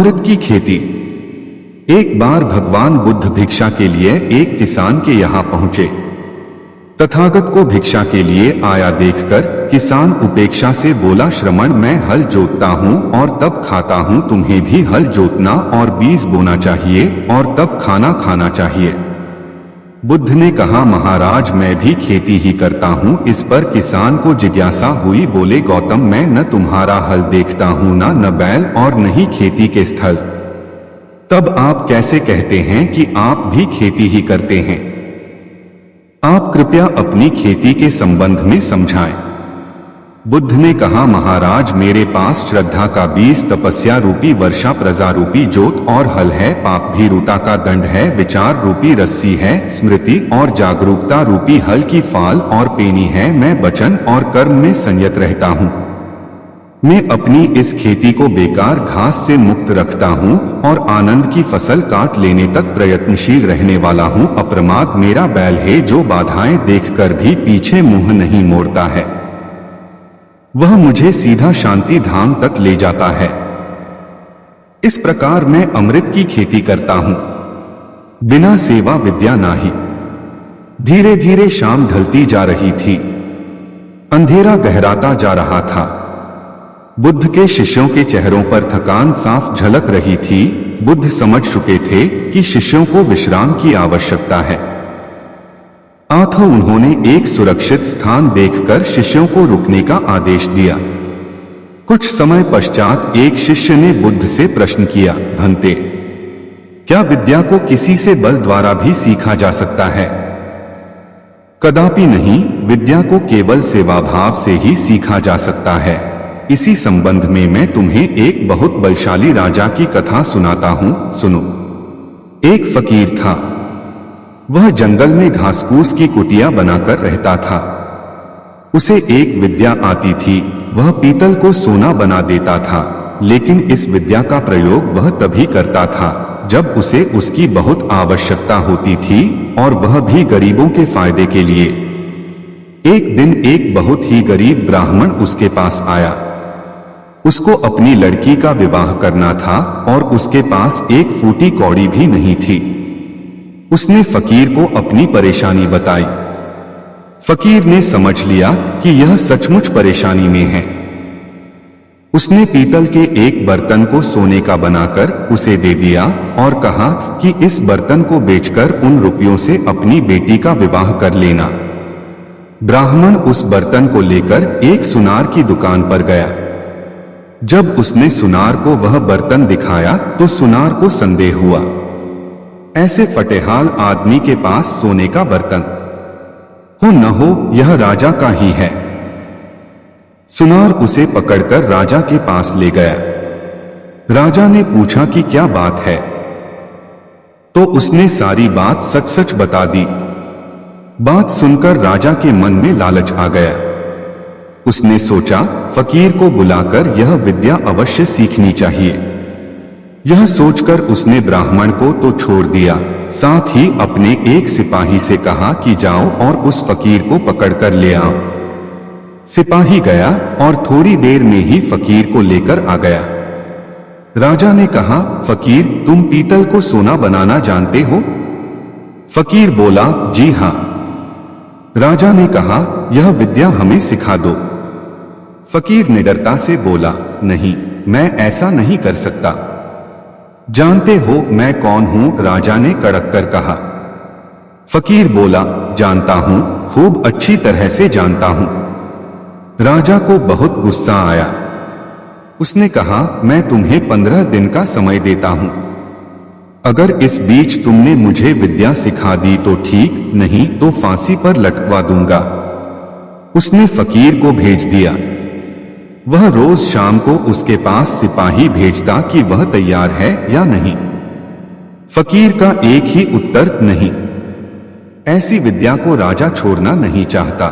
अमृत की खेती। एक बार भगवान बुद्ध भिक्षा के लिए एक किसान के यहाँ पहुंचे। तथागत को भिक्षा के लिए आया देखकर किसान उपेक्षा से बोला, श्रमण, मैं हल जोतता हूँ और तब खाता हूँ, तुम्हें भी हल जोतना और बीज बोना चाहिए और तब खाना खाना चाहिए। बुद्ध ने कहा, महाराज, मैं भी खेती ही करता हूँ। इस पर किसान को जिज्ञासा हुई, बोले, गौतम, मैं न तुम्हारा हल देखता हूँ, न बैल और न ही खेती के स्थल, तब आप कैसे कहते हैं कि आप भी खेती ही करते हैं? आप कृपया अपनी खेती के संबंध में समझाएं। बुद्ध ने कहा, महाराज, मेरे पास श्रद्धा का बीज, तपस्या रूपी वर्षा, प्रजा रूपी जोत और हल है, पाप भीरुता का दंड है, विचार रूपी रस्सी है, स्मृति और जागरूकता रूपी हल की फाल और पेनी है। मैं वचन और कर्म में संयत रहता हूँ। मैं अपनी इस खेती को बेकार घास से मुक्त रखता हूँ और आनंद की फसल काट लेने तक प्रयत्नशील रहने वाला हूँ। अप्रमाद मेरा बैल है, जो बाधाएं देखकर भी पीछे मुंह नहीं मोड़ता है। वह मुझे सीधा शांति धाम तक ले जाता है। इस प्रकार मैं अमृत की खेती करता हूँ, बिना सेवा विद्या नाही। धीरे धीरे शाम ढलती जा रही थी, अंधेरा गहराता जा रहा था। बुद्ध के शिष्यों के चेहरों पर थकान साफ झलक रही थी। बुद्ध समझ चुके थे कि शिष्यों को विश्राम की आवश्यकता है। अतः उन्होंने एक सुरक्षित स्थान देखकर शिष्यों को रुकने का आदेश दिया। कुछ समय पश्चात एक शिष्य ने बुद्ध से प्रश्न किया, भंते, क्या विद्या को किसी से बल द्वारा भी सीखा जा सकता है? कदापि नहीं, विद्या को केवल सेवाभाव से ही सीखा जा सकता है। इसी संबंध में मैं तुम्हें एक बहुत बलशाली राजा की कथा सुनाता हूं, सुनो। एक फकीर था। वह जंगल में घासपूस की कुटिया बनाकर रहता था। उसे एक विद्या आती थी। वह पीतल को सोना बना देता था, लेकिन इस विद्या का प्रयोग वह तभी करता था जब उसे उसकी बहुत आवश्यकता होती थी, और वह भी गरीबों के फायदे के लिए। एक दिन एक बहुत ही गरीब ब्राह्मण उसके पास आया। उसको अपनी लड़की का विवाह करना था और उसके पास एक फूटी कौड़ी भी नहीं थी। उसने फकीर को अपनी परेशानी बताई। फकीर ने समझ लिया कि यह सचमुच परेशानी में है। उसने पीतल के एक बर्तन को सोने का बनाकर उसे दे दिया और कहा कि इस बर्तन को बेचकर उन रुपयों से अपनी बेटी का विवाह कर लेना। ब्राह्मण उस बर्तन को लेकर एक सुनार की दुकान पर गया। जब उसने सुनार को वह बर्तन दिखाया तो सुनार को संदेह हुआ। ऐसे फटेहाल आदमी के पास सोने का बर्तन हो न हो, यह राजा का ही है। सुनार उसे पकड़कर राजा के पास ले गया। राजा ने पूछा कि क्या बात है, तो उसने सारी बात सच सच बता दी। बात सुनकर राजा के मन में लालच आ गया। उसने सोचा, फकीर को बुलाकर यह विद्या अवश्य सीखनी चाहिए। यह सोचकर उसने ब्राह्मण को तो छोड़ दिया, साथ ही अपने एक सिपाही से कहा कि जाओ और उस फकीर को पकड़कर ले आओ। सिपाही गया और थोड़ी देर में ही फकीर को लेकर आ गया। राजा ने कहा, फकीर, तुम पीतल को सोना बनाना जानते हो? फकीर बोला, जी हां। राजा ने कहा, यह विद्या हमें सिखा दो। फकीर निडरता से बोला, नहीं, मैं ऐसा नहीं कर सकता। जानते हो मैं कौन हूं? राजा ने कड़क कर कहा। फकीर बोला, जानता हूं, खूब अच्छी तरह से जानता हूं। राजा को बहुत गुस्सा आया। उसने कहा, मैं तुम्हें 15 दिन का समय देता हूं। अगर इस बीच तुमने मुझे विद्या सिखा दी तो ठीक, नहीं तो फांसी पर लटकवा दूंगा। उसने फकीर को भेज दिया। वह रोज शाम को उसके पास सिपाही भेजता कि वह तैयार है या नहीं। फकीर का एक ही उत्तर, नहीं। ऐसी विद्या को राजा छोड़ना नहीं चाहता।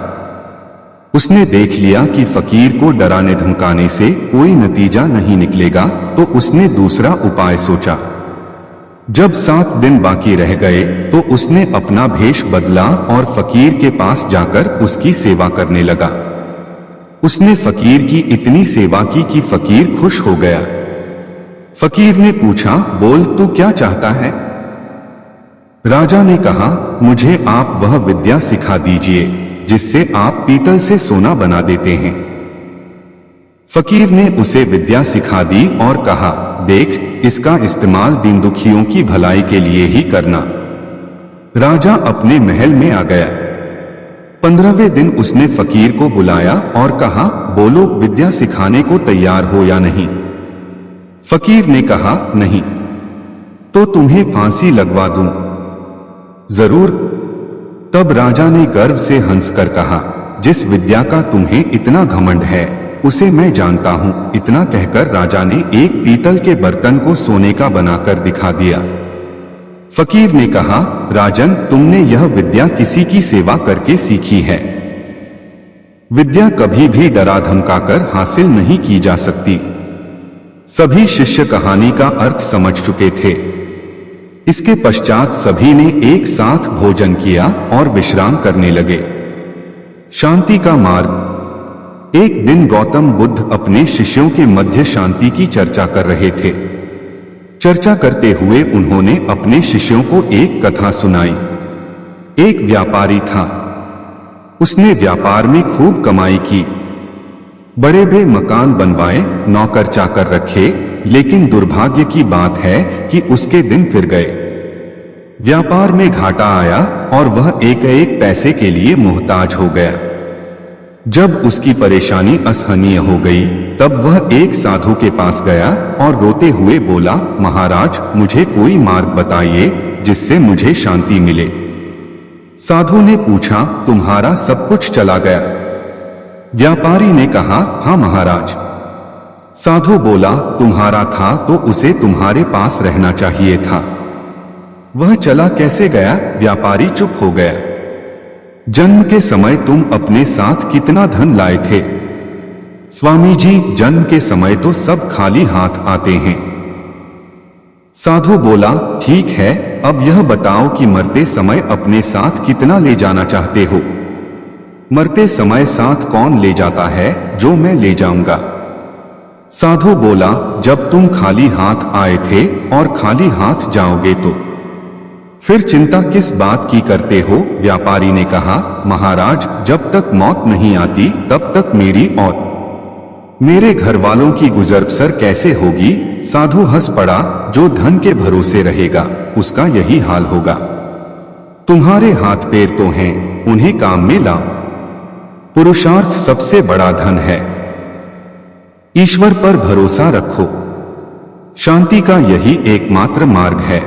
उसने देख लिया कि फकीर को डराने धमकाने से कोई नतीजा नहीं निकलेगा, तो उसने दूसरा उपाय सोचा। जब 7 दिन बाकी रह गए तो उसने अपना भेष बदला और फकीर के पास जाकर उसकी सेवा करने लगा। उसने फकीर की इतनी सेवा की कि फकीर खुश हो गया। फकीर ने पूछा, बोल तू क्या चाहता है? राजा ने कहा, मुझे आप वह विद्या सिखा दीजिए जिससे आप पीतल से सोना बना देते हैं। फकीर ने उसे विद्या सिखा दी और कहा, देख, इसका इस्तेमाल दीन दुखियों की भलाई के लिए ही करना। राजा अपने महल में आ गया। 15वें दिन उसने फकीर को बुलाया और कहा, बोलो, विद्या सिखाने को तैयार हो या नहीं? फकीर ने कहा, नहीं। तो तुम्हें फांसी लगवा दूं? जरूर। तब राजा ने गर्व से हंसकर कहा, जिस विद्या का तुम्हें इतना घमंड है उसे मैं जानता हूं। इतना कहकर राजा ने एक पीतल के बर्तन को सोने का बनाकर दिखा दिया। फकीर ने कहा, राजन, तुमने यह विद्या किसी की सेवा करके सीखी है। विद्या कभी भी डरा धमकाकर हासिल नहीं की जा सकती। सभी शिष्य कहानी का अर्थ समझ चुके थे। इसके पश्चात सभी ने एक साथ भोजन किया और विश्राम करने लगे। शांति का मार्ग। एक दिन गौतम बुद्ध अपने शिष्यों के मध्य शांति की चर्चा कर रहे थे। चर्चा करते हुए उन्होंने अपने शिष्यों को एक कथा सुनाई। एक व्यापारी था। उसने व्यापार में खूब कमाई की, बड़े बड़े मकान बनवाए, नौकर चाकर रखे, लेकिन दुर्भाग्य की बात है कि उसके दिन फिर गए। व्यापार में घाटा आया और वह एक एक पैसे के लिए मोहताज हो गया। जब उसकी परेशानी असहनीय हो गई, तब वह एक साधु के पास गया और रोते हुए बोला, महाराज, मुझे कोई मार्ग बताइए जिससे मुझे शांति मिले। साधु ने पूछा, तुम्हारा सब कुछ चला गया? व्यापारी ने कहा, हाँ महाराज। साधु बोला, तुम्हारा था तो उसे तुम्हारे पास रहना चाहिए था। वह चला कैसे गया? व्यापारी चुप हो गया। जन्म के समय तुम अपने साथ कितना धन लाए थे? स्वामी जी, जन्म के समय तो सब खाली हाथ आते हैं। साधु बोला, ठीक है, अब यह बताओ कि मरते समय अपने साथ कितना ले जाना चाहते हो? मरते समय साथ कौन ले जाता है जो मैं ले जाऊंगा? साधु बोला, जब तुम खाली हाथ आए थे और खाली हाथ जाओगे तो फिर चिंता किस बात की करते हो? व्यापारी ने कहा, महाराज, जब तक मौत नहीं आती तब तक मेरी और मेरे घर वालों की गुजर बसर कैसे होगी? साधु हंस पड़ा, जो धन के भरोसे रहेगा उसका यही हाल होगा। तुम्हारे हाथ पैर तो हैं, उन्हें काम में लाओ। पुरुषार्थ सबसे बड़ा धन है। ईश्वर पर भरोसा रखो। शांति का यही एकमात्र मार्ग है।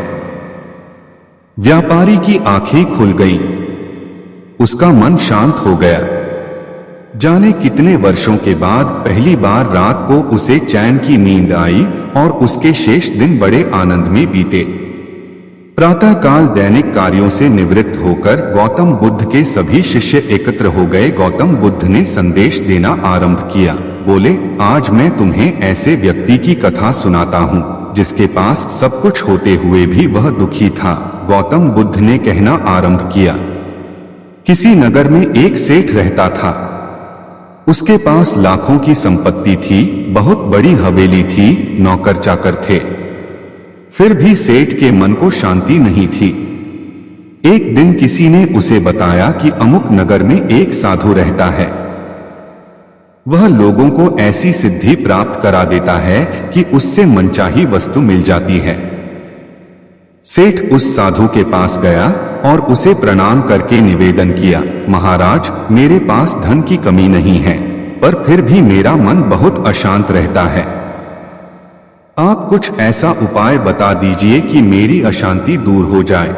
व्यापारी की आंखें खुल गईं। उसका मन शांत हो गया। जाने कितने वर्षों के बाद पहली बार रात को उसे चैन की नींद आई और उसके शेष दिन बड़े आनंद में बीते। प्रातःकाल दैनिक कार्यों से निवृत्त होकर गौतम बुद्ध के सभी शिष्य एकत्र हो गए। गौतम बुद्ध ने संदेश देना आरंभ किया। बोले, आज मैं तुम्हें ऐसे व्यक्ति की कथा सुनाता हूँ जिसके पास सब कुछ होते हुए भी वह दुखी था। गौतम बुद्ध ने कहना आरंभ किया। किसी नगर में एक सेठ रहता था। उसके पास लाखों की संपत्ति थी, बहुत बड़ी हवेली थी, नौकर चाकर थे। फिर भी सेठ के मन को शांति नहीं थी। एक दिन किसी ने उसे बताया कि अमुक नगर में एक साधु रहता है। वह लोगों को ऐसी सिद्धि प्राप्त करा देता है कि उससे मनचाही वस्तु मिल जाती है। सेठ उस साधु के पास गया और उसे प्रणाम करके निवेदन किया, महाराज, मेरे पास धन की कमी नहीं है, पर फिर भी मेरा मन बहुत अशांत रहता है। आप कुछ ऐसा उपाय बता दीजिए कि मेरी अशांति दूर हो जाए।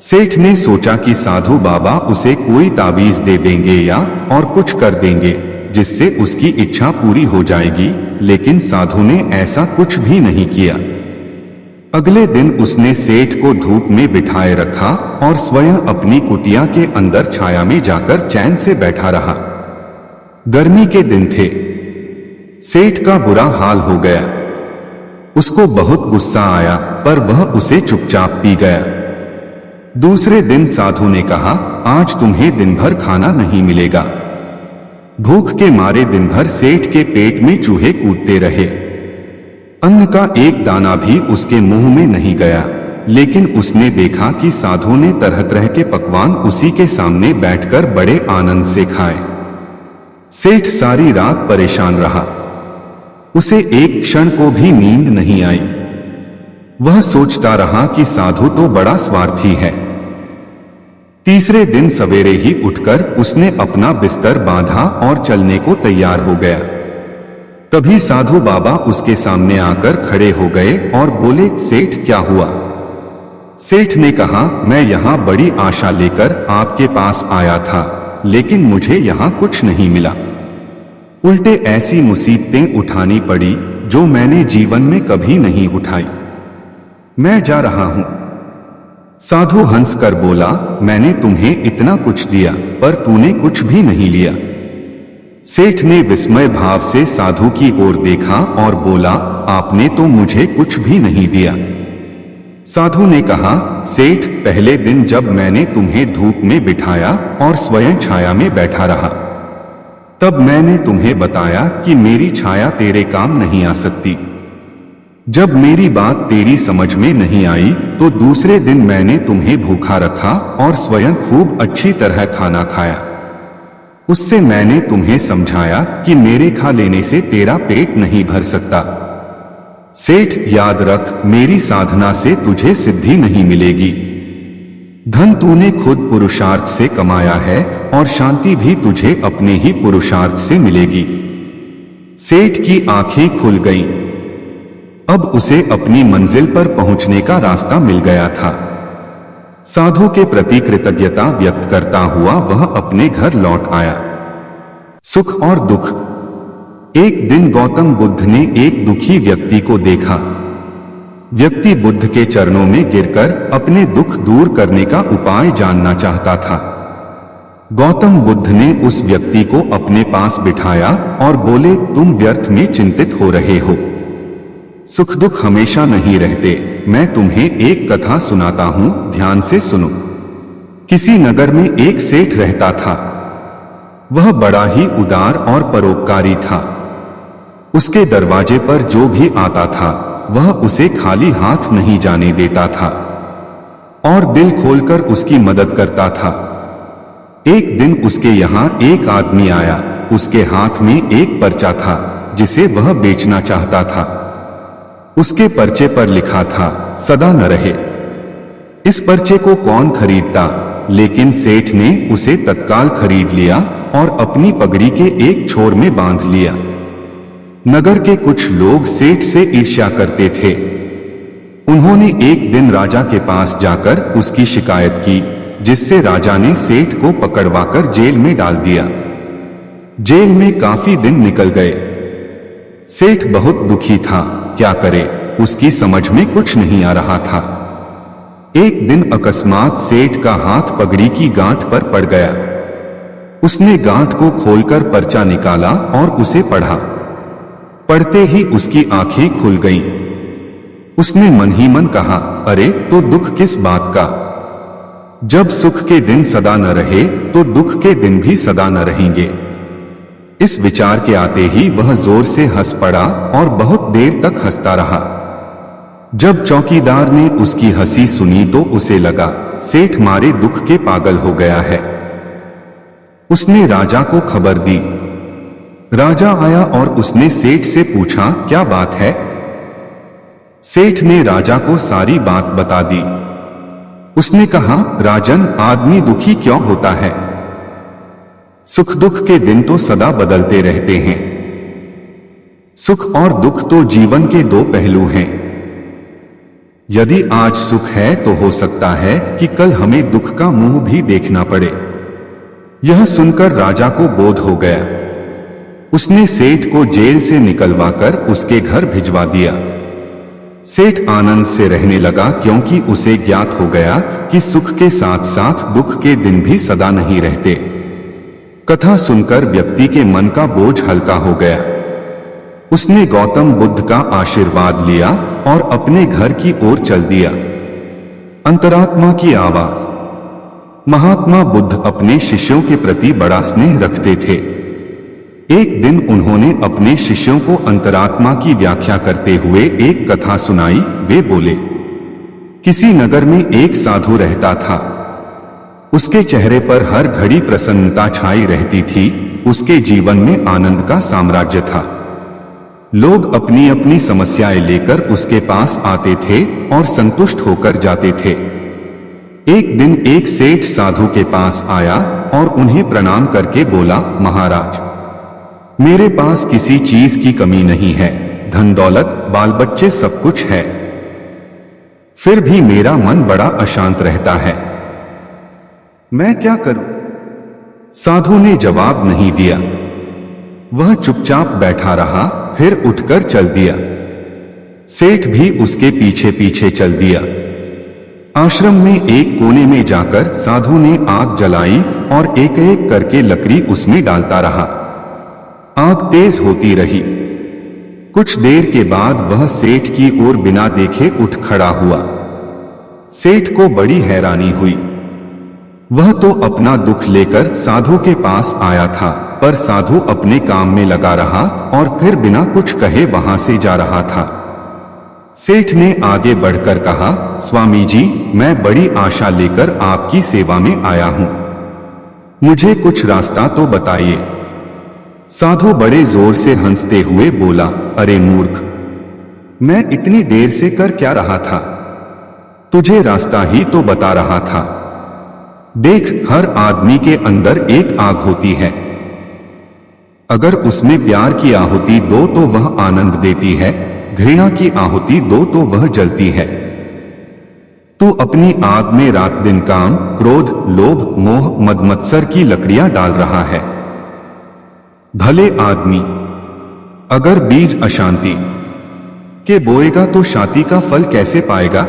सेठ ने सोचा कि साधु बाबा उसे कोई ताबीज दे देंगे या और कुछ कर देंगे जिससे उसकी इच्छा पूरी हो जाएगी, लेकिन साधु ने ऐसा कुछ भी नहीं किया। अगले दिन उसने सेठ को धूप में बिठाए रखा और स्वयं अपनी कुटिया के अंदर छाया में जाकर चैन से बैठा रहा। गर्मी के दिन थे। सेठ का बुरा हाल हो गया। उसको बहुत गुस्सा आया, पर वह उसे चुपचाप पी गया। दूसरे दिन साधु ने कहा, आज तुम्हें दिन भर खाना नहीं मिलेगा। भूख के मारे दिन भर सेठ के पेट में चूहे कूदते रहे। अन्न का एक दाना भी उसके मुंह में नहीं गया, लेकिन उसने देखा कि साधु ने तरह तरह के पकवान उसी के सामने बैठकर बड़े आनंद से खाए। सेठ सारी रात परेशान रहा। उसे एक क्षण को भी नींद नहीं आई। वह सोचता रहा कि साधु तो बड़ा स्वार्थी है। तीसरे दिन सवेरे ही उठकर उसने अपना बिस्तर बांधा और चलने को तैयार हो गया। तभी साधु बाबा उसके सामने आकर खड़े हो गए और बोले, सेठ क्या हुआ? सेठ ने कहा, मैं यहाँ बड़ी आशा लेकर आपके पास आया था, लेकिन मुझे यहाँ कुछ नहीं मिला। उल्टे ऐसी मुसीबतें उठानी पड़ी जो मैंने जीवन में कभी नहीं उठाई। मैं जा रहा हूं। साधु हंसकर बोला, मैंने तुम्हें इतना कुछ दिया पर तूने कुछ भी नहीं लिया। सेठ ने विस्मय भाव से साधु की ओर देखा और बोला, आपने तो मुझे कुछ भी नहीं दिया। साधु ने कहा, सेठ, पहले दिन जब मैंने तुम्हें धूप में बिठाया और स्वयं छाया में बैठा रहा, तब मैंने तुम्हें बताया कि मेरी छाया तेरे काम नहीं आ सकती। जब मेरी बात तेरी समझ में नहीं आई तो दूसरे दिन मैंने तुम्हें भूखा रखा और स्वयं खूब अच्छी तरह खाना खाया। उससे मैंने तुम्हें समझाया कि मेरे खा लेने से तेरा पेट नहीं भर सकता। सेठ, याद रख, मेरी साधना से तुझे सिद्धि नहीं मिलेगी। धन तूने खुद पुरुषार्थ से कमाया है और शांति भी तुझे अपने ही पुरुषार्थ से मिलेगी। सेठ की आंखें खुल गईं। अब उसे अपनी मंजिल पर पहुंचने का रास्ता मिल गया था। साधु के प्रति कृतज्ञता व्यक्त करता हुआ वह अपने घर लौट आया। सुख और दुख। एक दिन गौतम बुद्ध ने एक दुखी व्यक्ति को देखा। व्यक्ति बुद्ध के चरणों में गिरकर अपने दुख दूर करने का उपाय जानना चाहता था। गौतम बुद्ध ने उस व्यक्ति को अपने पास बिठाया और बोले, तुम व्यर्थ में चिंतित हो रहे हो। सुख दुख हमेशा नहीं रहते। मैं तुम्हें एक कथा सुनाता हूं, ध्यान से सुनो। किसी नगर में एक सेठ रहता था। वह बड़ा ही उदार और परोपकारी था। उसके दरवाजे पर जो भी आता था वह उसे खाली हाथ नहीं जाने देता था और दिल खोलकर उसकी मदद करता था। एक दिन उसके यहाँ एक आदमी आया। उसके हाथ में एक पर्चा था जिसे वह बेचना चाहता था। उसके पर्चे पर लिखा था, सदा न रहे। इस पर्चे को कौन खरीदता, लेकिन सेठ ने उसे तत्काल खरीद लिया और अपनी पगड़ी के एक छोर में बांध लिया। नगर के कुछ लोग सेठ से ईर्ष्या करते थे। उन्होंने एक दिन राजा के पास जाकर उसकी शिकायत की, जिससे राजा ने सेठ को पकड़वाकर जेल में डाल दिया। जेल में काफी दिन निकल गए। सेठ बहुत दुखी था। क्या करे, उसकी समझ में कुछ नहीं आ रहा था। एक दिन अकस्मात सेठ का हाथ पगड़ी की गांठ पर पड़ गया। उसने गांठ को खोलकर पर्चा निकाला और उसे पढ़ा। पढ़ते ही उसकी आंखें खुल गईं। उसने मन ही मन कहा, अरे तो दुख किस बात का? जब सुख के दिन सदा न रहे तो दुख के दिन भी सदा न रहेंगे। इस विचार के आते ही वह जोर से हंस पड़ा और बहुत देर तक हंसता रहा। जब चौकीदार ने उसकी हंसी सुनी तो उसे लगा, सेठ मारे दुख के पागल हो गया है। उसने राजा को खबर दी। राजा आया और उसने सेठ से पूछा, क्या बात है? सेठ ने राजा को सारी बात बता दी। उसने कहा, राजन, आदमी दुखी क्यों होता है? सुख दुख के दिन तो सदा बदलते रहते हैं। सुख और दुख तो जीवन के दो पहलू हैं। यदि आज सुख है तो हो सकता है कि कल हमें दुख का मुंह भी देखना पड़े। यह सुनकर राजा को बोध हो गया। उसने सेठ को जेल से निकलवाकर उसके घर भिजवा दिया। सेठ आनंद से रहने लगा, क्योंकि उसे ज्ञात हो गया कि सुख के साथ साथ दुख के दिन भी सदा नहीं रहते। कथा सुनकर व्यक्ति के मन का बोझ हल्का हो गया। उसने गौतम बुद्ध का आशीर्वाद लिया और अपने घर की ओर चल दिया। अंतरात्मा की आवाज। महात्मा बुद्ध अपने शिष्यों के प्रति बड़ा स्नेह रखते थे। एक दिन उन्होंने अपने शिष्यों को अंतरात्मा की व्याख्या करते हुए एक कथा सुनाई। वे बोले, किसी नगर में एक साधु रहता था। उसके चेहरे पर हर घड़ी प्रसन्नता छाई रहती थी। उसके जीवन में आनंद का साम्राज्य था। लोग अपनी अपनी समस्याएं लेकर उसके पास आते थे और संतुष्ट होकर जाते थे। एक दिन एक सेठ साधु के पास आया और उन्हें प्रणाम करके बोला, महाराज, मेरे पास किसी चीज की कमी नहीं है, धन दौलत बाल बच्चे सब कुछ है, फिर भी मेरा मन बड़ा अशांत रहता है, मैं क्या करूं? साधु ने जवाब नहीं दिया। वह चुपचाप बैठा रहा, फिर उठकर चल दिया। सेठ भी उसके पीछे पीछे चल दिया। आश्रम में एक कोने में जाकर साधु ने आग जलाई और एक एक करके लकड़ी उसमें डालता रहा। आग तेज होती रही। कुछ देर के बाद वह सेठ की ओर बिना देखे उठ खड़ा हुआ। सेठ को बड़ी हैरानी हुई। वह तो अपना दुख लेकर साधु के पास आया था, पर साधु अपने काम में लगा रहा और फिर बिना कुछ कहे वहां से जा रहा था। सेठ ने आगे बढ़कर कहा, स्वामी जी, मैं बड़ी आशा लेकर आपकी सेवा में आया हूं, मुझे कुछ रास्ता तो बताइए। साधु बड़े जोर से हंसते हुए बोला, अरे मूर्ख, मैं इतनी देर से कर क्या रहा था? तुझे रास्ता ही तो बता रहा था। देख, हर आदमी के अंदर एक आग होती है। अगर उसमें प्यार की आहुति दो तो वह आनंद देती है, घृणा की आहुति दो तो वह जलती है। तू अपनी आग में रात दिन काम, क्रोध, लोभ, मोह, मद मत्सर की लकड़ियां डाल रहा है। भले आदमी अगर बीज अशांति के बोएगा तो शांति का फल कैसे पाएगा?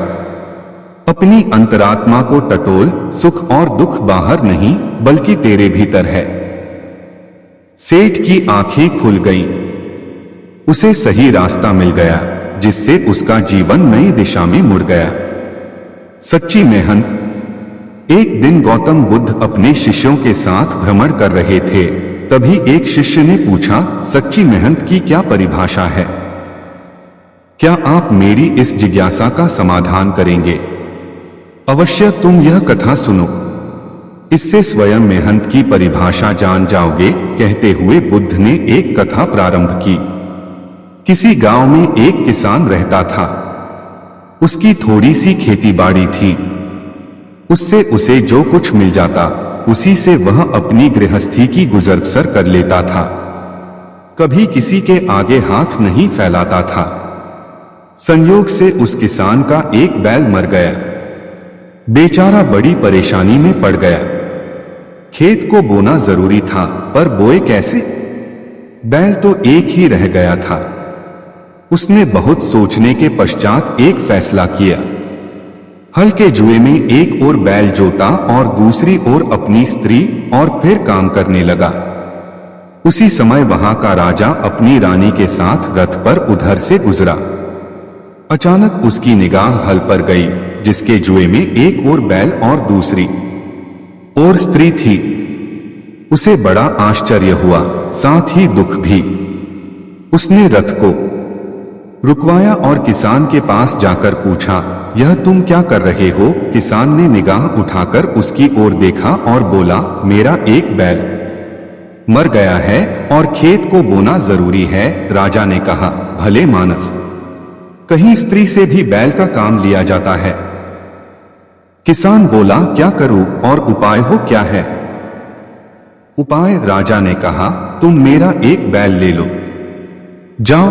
अपनी अंतरात्मा को टटोल, सुख और दुख बाहर नहीं बल्कि तेरे भीतर है। सेठ की आंखें खुल गईं। उसे सही रास्ता मिल गया, जिससे उसका जीवन नई दिशा में मुड़ गया। सच्ची मेहनत। एक दिन गौतम बुद्ध अपने शिष्यों के साथ भ्रमण कर रहे थे। तभी एक शिष्य ने पूछा, सच्ची मेहनत की क्या परिभाषा है? क्या आप मेरी इस जिज्ञासा का समाधान करेंगे? अवश्य तुम यह कथा सुनो, इससे स्वयं मेहनत की परिभाषा जान जाओगे। कहते हुए बुद्ध ने एक कथा प्रारंभ की। किसी गांव में एक किसान रहता था। उसकी थोड़ी सी खेतीबाड़ी थी। उससे उसे जो कुछ मिल जाता उसी से वह अपनी गृहस्थी की गुजर बसर कर लेता था। कभी किसी के आगे हाथ नहीं फैलाता था। संयोग से उस किसान का एक बैल मर गया। बेचारा बड़ी परेशानी में पड़ गया। खेत को बोना जरूरी था, पर बोए कैसे? बैल तो एक ही रह गया था। उसने बहुत सोचने के पश्चात एक फैसला किया। हल के जुए में एक ओर बैल जोता और दूसरी ओर अपनी स्त्री, और फिर काम करने लगा। उसी समय वहां का राजा अपनी रानी के साथ रथ पर उधर से गुजरा। अचानक उसकी निगाह हल पर गई, जिसके जुए में एक ओर बैल और दूसरी ओर स्त्री थी। उसे बड़ा आश्चर्य हुआ, साथ ही दुख भी। उसने रथ को रुकवाया और किसान के पास जाकर पूछा, यह तुम क्या कर रहे हो? किसान ने निगाह उठाकर उसकी ओर देखा और बोला, मेरा एक बैल मर गया है और खेत को बोना जरूरी है। राजा ने कहा, भले मानस, कहीं स्त्री से भी बैल का काम लिया जाता है? किसान बोला, क्या करूं और उपाय हो क्या है? उपाय? राजा ने कहा, तुम मेरा एक बैल ले लो, जाओ।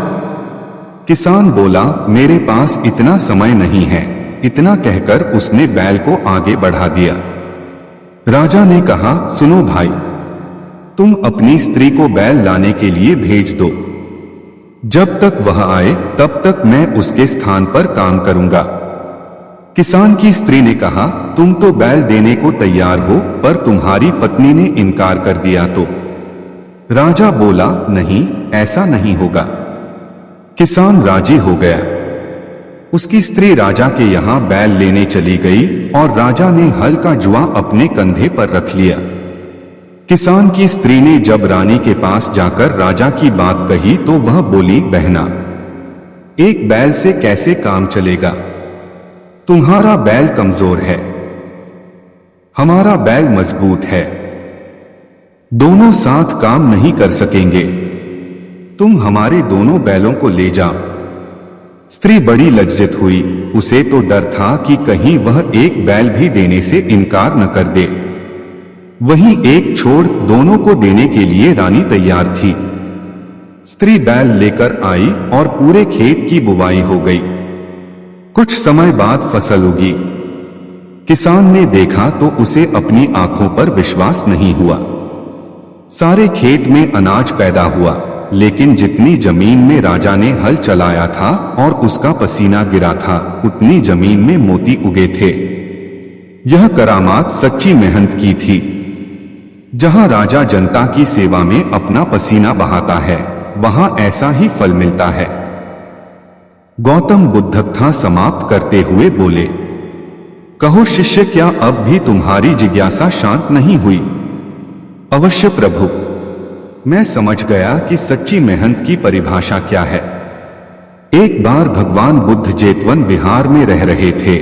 किसान बोला, मेरे पास इतना समय नहीं है। इतना कहकर उसने बैल को आगे बढ़ा दिया। राजा ने कहा, सुनो भाई, तुम अपनी स्त्री को बैल लाने के लिए भेज दो। जब तक वह आए तब तक मैं उसके स्थान पर काम करूंगा। किसान की स्त्री ने कहा, तुम तो बैल देने को तैयार हो, पर तुम्हारी पत्नी ने इनकार कर दिया तो? राजा बोला, नहीं, ऐसा नहीं होगा। किसान राजी हो गया। उसकी स्त्री राजा के यहां बैल लेने चली गई और राजा ने हल का जुआ अपने कंधे पर रख लिया। किसान की स्त्री ने जब रानी के पास जाकर राजा की बात कही तो वह बोली, बहना, एक बैल से कैसे काम चलेगा? तुम्हारा बैल कमजोर है, हमारा बैल मजबूत है, दोनों साथ काम नहीं कर सकेंगे। तुम हमारे दोनों बैलों को ले जाओ। स्त्री बड़ी लज्जित हुई। उसे तो डर था कि कहीं वह एक बैल भी देने से इनकार न कर दे। वहीं एक छोड़ दोनों को देने के लिए रानी तैयार थी। स्त्री बैल लेकर आई और पूरे खेत की बुवाई हो गई। कुछ समय बाद फसल उगी। किसान ने देखा तो उसे अपनी आंखों पर विश्वास नहीं हुआ। सारे खेत में अनाज पैदा हुआ, लेकिन जितनी जमीन में राजा ने हल चलाया था और उसका पसीना गिरा था, उतनी जमीन में मोती उगे थे। यह करामात सच्ची मेहनत की थी। जहां राजा जनता की सेवा में अपना पसीना बहाता है, वहां ऐसा ही फल मिलता है। गौतम बुद्ध कथा समाप्त करते हुए बोले, कहो शिष्य, क्या अब भी तुम्हारी जिज्ञासा शांत नहीं हुई? अवश्य प्रभु, मैं समझ गया कि सच्ची मेहनत की परिभाषा क्या है। एक बार भगवान बुद्ध जेतवन विहार में रह रहे थे।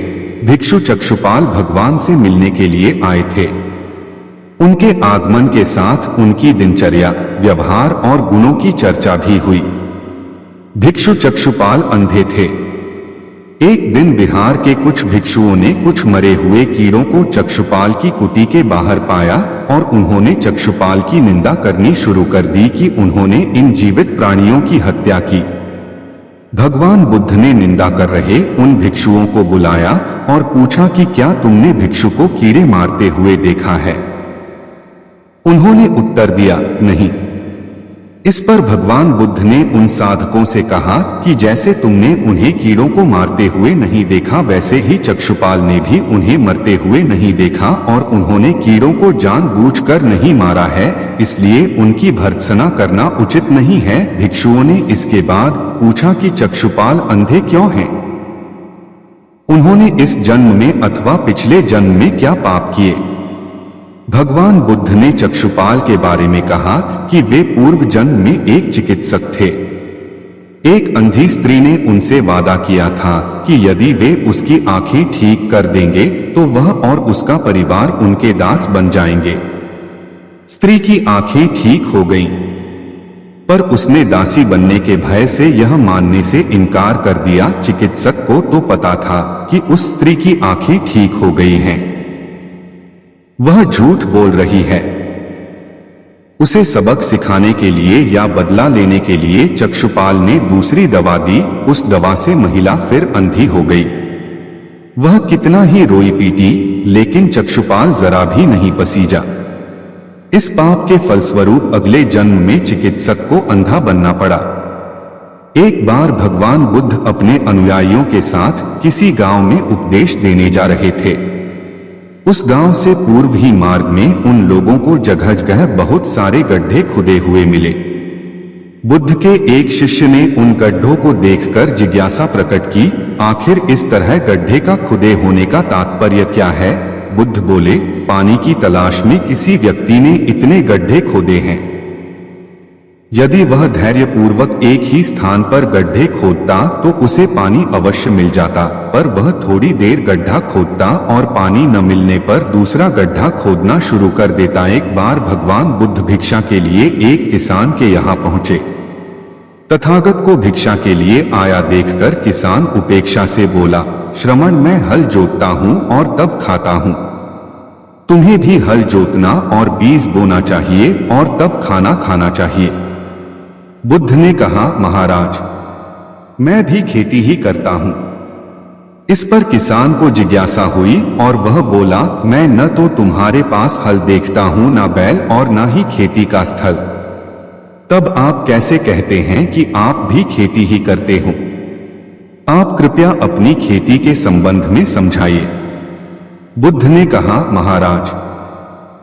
भिक्षु चक्षुपाल भगवान से मिलने के लिए आए थे। उनके आगमन के साथ उनकी दिनचर्या, व्यवहार और गुणों की चर्चा भी हुई। भिक्षु चक्षुपाल अंधे थे। एक दिन बिहार के कुछ भिक्षुओं ने कुछ मरे हुए कीड़ों को चक्षुपाल की कुटी के बाहर पाया और उन्होंने चक्षुपाल की निंदा करनी शुरू कर दी कि उन्होंने इन जीवित प्राणियों की हत्या की। भगवान बुद्ध ने निंदा कर रहे उन भिक्षुओं को बुलाया और पूछा कि क्या तुमने भिक्षु को कीड़े मारते हुए देखा है? उन्होंने उत्तर दिया, नहीं। इस पर भगवान बुद्ध ने उन साधकों से कहा कि जैसे तुमने उन्हें कीड़ों को मारते हुए नहीं देखा, वैसे ही चक्षुपाल ने भी उन्हें मरते हुए नहीं देखा और उन्होंने कीड़ों को जानबूझकर नहीं मारा है, इसलिए उनकी भर्त्सना करना उचित नहीं है। भिक्षुओं ने इसके बाद पूछा कि चक्षुपाल अंधे क्यों हैं? उन्होंने इस जन्म में अथवा पिछले जन्म में क्या पाप किए? भगवान बुद्ध ने चक्षुपाल के बारे में कहा कि वे पूर्व जन्म में एक चिकित्सक थे। एक अंधी स्त्री ने उनसे वादा किया था कि यदि वे उसकी आंखें ठीक कर देंगे तो वह और उसका परिवार उनके दास बन जाएंगे। स्त्री की आंखें ठीक हो गईं, पर उसने दासी बनने के भय से यह मानने से इनकार कर दिया। चिकित्सक को तो पता था कि उस स्त्री की आंखें ठीक हो गई हैं। वह झूठ बोल रही है। उसे सबक सिखाने के लिए या बदला लेने के लिए चक्षुपाल ने दूसरी दवा दी। उस दवा से महिला फिर अंधी हो गई। वह कितना ही रोई पीटी, लेकिन चक्षुपाल जरा भी नहीं पसीजा। इस पाप के फलस्वरूप अगले जन्म में चिकित्सक को अंधा बनना पड़ा। एक बार भगवान बुद्ध अपने अनुयायियों के साथ किसी गांव में उपदेश देने जा रहे थे। उस गांव से पूर्व ही मार्ग में उन लोगों को जगह जगह बहुत सारे गड्ढे खुदे हुए मिले। बुद्ध के एक शिष्य ने उन गड्ढों को देखकर जिज्ञासा प्रकट की, आखिर इस तरह गड्ढे का खुदे होने का तात्पर्य क्या है? बुद्ध बोले, पानी की तलाश में किसी व्यक्ति ने इतने गड्ढे खोदे हैं। यदि वह धैर्यपूर्वक एक ही स्थान पर गड्ढे खोदता तो उसे पानी अवश्य मिल जाता, पर वह थोड़ी देर गड्ढा खोदता और पानी न मिलने पर दूसरा गड्ढा खोदना शुरू कर देता। एक बार भगवान बुद्ध भिक्षा के लिए एक किसान के यहाँ पहुंचे। तथागत को भिक्षा के लिए आया देखकर किसान उपेक्षा से बोला, श्रमण, मैं हल जोतता हूँ और तब खाता हूँ। तुम्हें भी हल जोतना और बीज बोना चाहिए और तब खाना खाना चाहिए। बुद्ध ने कहा, महाराज, मैं भी खेती ही करता हूं। इस पर किसान को जिज्ञासा हुई और वह बोला, मैं न तो तुम्हारे पास हल देखता हूं, न बैल और न ही खेती का स्थल। तब आप कैसे कहते हैं कि आप भी खेती ही करते हो? आप कृपया अपनी खेती के संबंध में समझाइए। बुद्ध ने कहा, महाराज,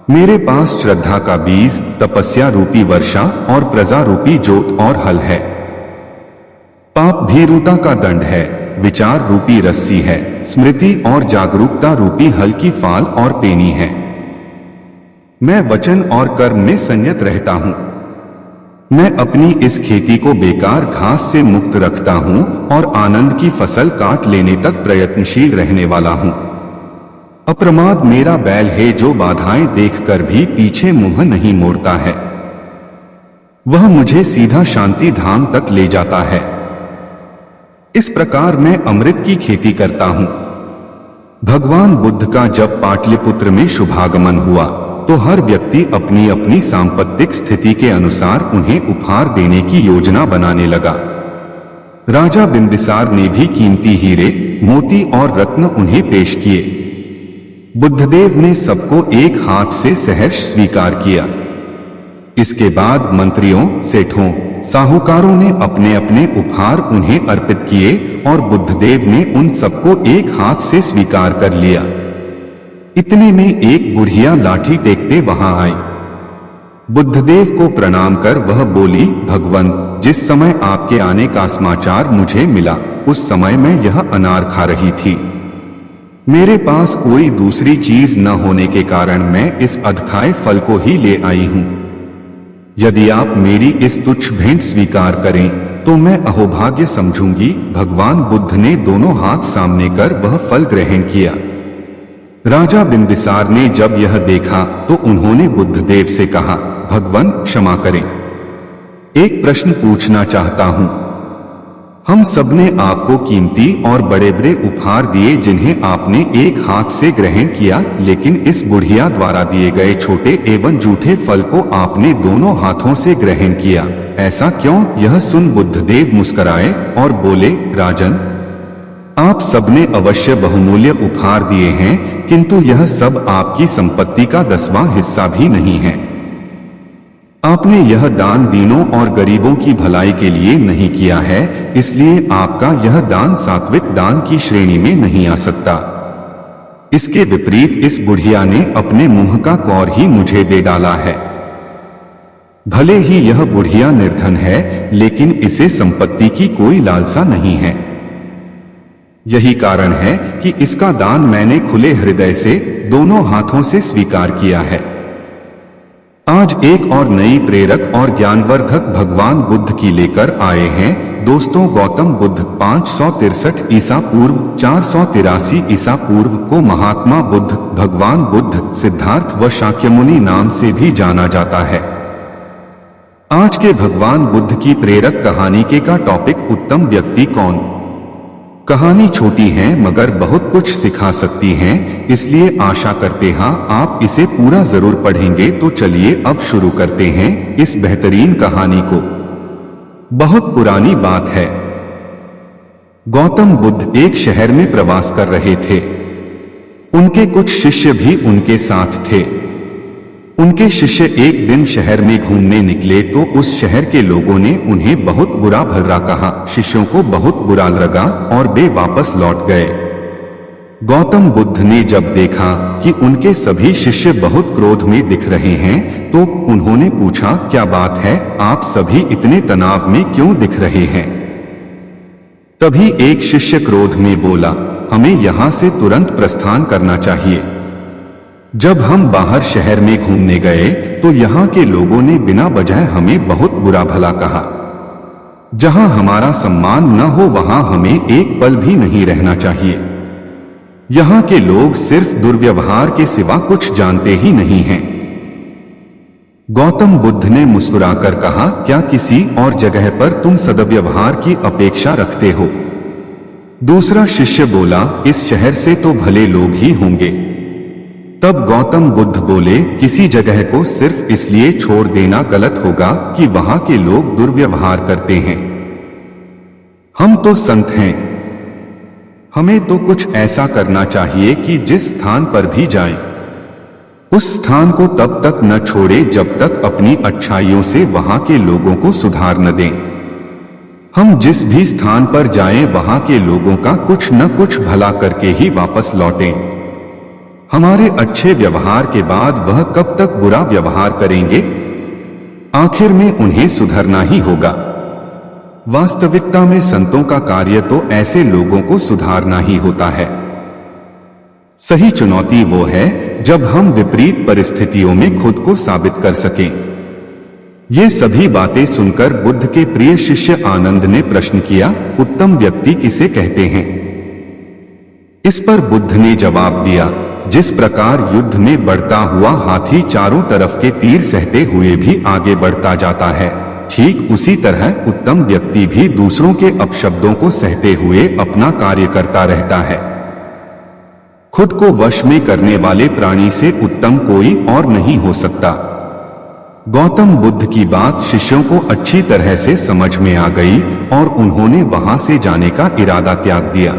मेरे पास श्रद्धा का बीज, तपस्या रूपी वर्षा और प्रजा रूपी जोत और हल है। पाप भीरुता का दंड है, विचार रूपी रस्सी है, स्मृति और जागरूकता रूपी हल की फाल और पेनी है। मैं वचन और कर्म में संयत रहता हूँ। मैं अपनी इस खेती को बेकार घास से मुक्त रखता हूँ और आनंद की फसल काट लेने तक प्रयत्नशील रहने वाला हूँ। अप्रमाद मेरा बैल है जो बाधाएं देखकर भी पीछे मुंह नहीं मोड़ता है। वह मुझे सीधा शांति धाम तक ले जाता है। इस प्रकार मैं अमृत की खेती करता हूँ। भगवान बुद्ध का जब पाटलिपुत्र में शुभागमन हुआ तो हर व्यक्ति अपनी अपनी सांपत्तिक स्थिति के अनुसार उन्हें उपहार देने की योजना बनाने लगा। राजा बिंबिसार ने भी कीमती हीरे, मोती और रत्न उन्हें पेश किए। बुद्धदेव ने सबको एक हाथ से सहर्ष स्वीकार किया। इसके बाद मंत्रियों, सेठों, साहूकारों ने अपने अपने उपहार उन्हें अर्पित किए और बुद्धदेव ने उन सबको एक हाथ से स्वीकार कर लिया। इतने में एक बुढ़िया लाठी टेकते वहां आई। बुद्धदेव को प्रणाम कर वह बोली, भगवन, जिस समय आपके आने का समाचार मुझे मिला उस समय मैं यह अनार खा रही थी। मेरे पास कोई दूसरी चीज न होने के कारण मैं इस अधखाए फल को ही ले आई हूं। यदि आप मेरी इस तुच्छ भेंट स्वीकार करें तो मैं अहोभाग्य समझूंगी। भगवान बुद्ध ने दोनों हाथ सामने कर वह फल ग्रहण किया। राजा बिंबिसार ने जब यह देखा तो उन्होंने बुद्धदेव से कहा, भगवन क्षमा करें, एक प्रश्न पूछना चाहता हूं। हम सबने आपको कीमती और बड़े बड़े उपहार दिए जिन्हें आपने एक हाथ से ग्रहण किया, लेकिन इस बुढ़िया द्वारा दिए गए छोटे एवं जूठे फल को आपने दोनों हाथों से ग्रहण किया, ऐसा क्यों? यह सुन बुद्धदेव मुस्कुराए और बोले, राजन, आप सबने अवश्य बहुमूल्य उपहार दिए हैं, किंतु यह सब आपकी संपत्ति का 10वां हिस्सा भी नहीं है। आपने यह दान दीनों और गरीबों की भलाई के लिए नहीं किया है, इसलिए आपका यह दान सात्विक दान की श्रेणी में नहीं आ सकता। इसके विपरीत इस बुढ़िया ने अपने मुंह का कौर ही मुझे दे डाला है। भले ही यह बुढ़िया निर्धन है, लेकिन इसे संपत्ति की कोई लालसा नहीं है। यही कारण है कि इसका दान मैंने खुले हृदय से दोनों हाथों से स्वीकार किया है। आज एक और नई प्रेरक और ज्ञानवर्धक भगवान बुद्ध की लेकर आए हैं। दोस्तों, गौतम बुद्ध 563 ईसा पूर्व 483 ईसा पूर्व को महात्मा बुद्ध, भगवान बुद्ध, सिद्धार्थ व शाक्यमुनि नाम से भी जाना जाता है। आज के भगवान बुद्ध की प्रेरक कहानी के का टॉपिक उत्तम व्यक्ति कौन। कहानी छोटी है मगर बहुत कुछ सिखा सकती हैं, इसलिए आशा करते हैं आप इसे पूरा जरूर पढ़ेंगे। तो चलिए अब शुरू करते हैं इस बेहतरीन कहानी को। बहुत पुरानी बात है। गौतम बुद्ध एक शहर में प्रवास कर रहे थे। उनके कुछ शिष्य भी उनके साथ थे। उनके शिष्य एक दिन शहर में घूमने निकले तो उस शहर के लोगों ने उन्हें बहुत बुरा भला कहा। शिष्यों को बहुत बुरा लगा और वे वापस लौट गए। गौतम बुद्ध ने जब देखा कि उनके सभी शिष्य बहुत क्रोध में दिख रहे हैं तो उन्होंने पूछा, क्या बात है, आप सभी इतने तनाव में क्यों दिख रहे हैं? तभी एक शिष्य क्रोध में बोला, हमें यहां से तुरंत प्रस्थान करना चाहिए। जब हम बाहर शहर में घूमने गए तो यहाँ के लोगों ने बिना वजह हमें बहुत बुरा भला कहा। जहाँ हमारा सम्मान न हो वहाँ हमें एक पल भी नहीं रहना चाहिए। यहाँ के लोग सिर्फ दुर्व्यवहार के सिवा कुछ जानते ही नहीं हैं। गौतम बुद्ध ने मुस्कुराकर कहा, क्या किसी और जगह पर तुम सद्व्यवहार की अपेक्षा रखते हो? दूसरा शिष्य बोला, इस शहर से तो भले लोग ही होंगे। तब गौतम बुद्ध बोले, किसी जगह को सिर्फ इसलिए छोड़ देना गलत होगा कि वहां के लोग दुर्व्यवहार करते हैं। हम तो संत हैं। हमें तो कुछ ऐसा करना चाहिए कि जिस स्थान पर भी जाएं, उस स्थान को तब तक न छोड़े जब तक अपनी अच्छाइयों से वहां के लोगों को सुधार न दें। हम जिस भी स्थान पर जाएं वहां के लोगों का कुछ न कुछ भला करके ही वापस लौटें। हमारे अच्छे व्यवहार के बाद वह कब तक बुरा व्यवहार करेंगे? आखिर में उन्हें सुधरना ही होगा। वास्तविकता में संतों का कार्य तो ऐसे लोगों को सुधारना ही होता है। सही चुनौती वो है जब हम विपरीत परिस्थितियों में खुद को साबित कर सकें। ये सभी बातें सुनकर बुद्ध के प्रिय शिष्य आनंद ने प्रश्न किया, उत्तम व्यक्ति किसे कहते हैं? इस पर बुद्ध ने जवाब दिया, जिस प्रकार युद्ध में बढ़ता हुआ हाथी चारों तरफ के तीर सहते हुए भी आगे बढ़ता जाता है, ठीक उसी तरह उत्तम व्यक्ति भी दूसरों के अपशब्दों को सहते हुए अपना कार्य करता रहता है। खुद को वश में करने वाले प्राणी से उत्तम कोई और नहीं हो सकता। गौतम बुद्ध की बात शिष्यों को अच्छी तरह से समझ में आ गई और उन्होंने वहां से जाने का इरादा त्याग दिया।